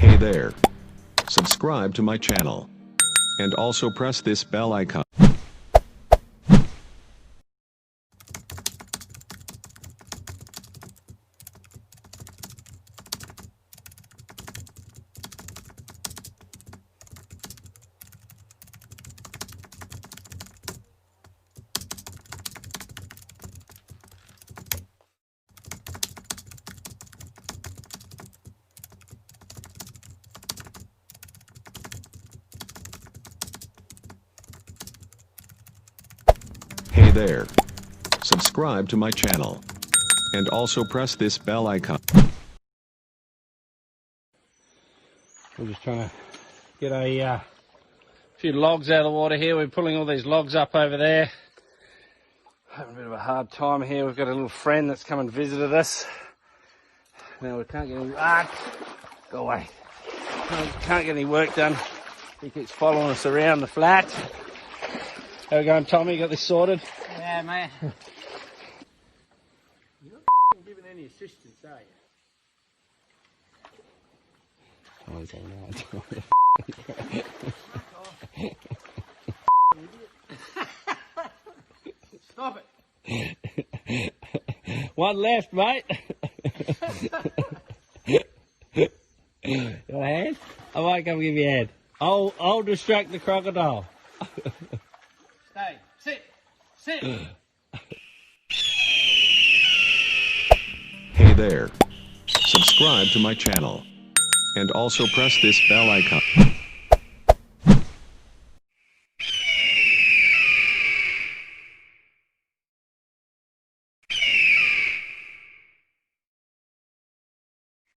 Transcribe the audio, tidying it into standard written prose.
Hey there. Subscribe to my channel. And also press this bell icon. Hey there. Subscribe to my channel. And also press this bell icon. We're just trying to get a few logs out of the water here. We're pulling all these logs up over there. Having a bit of a hard time here. We've got a little friend that's come and visited us. Now we can't get any... go away. Can't get any work done. He keeps following us around the flat. How we going, Tommy? You got this sorted? Yeah, mate. You're not giving any assistance, are you? Oh, he's Stop it. One left, mate. Your hand? I might come give you a hand. I'll distract the crocodile. Stay. Sit. Hey there. Subscribe to my channel. And also press this bell icon.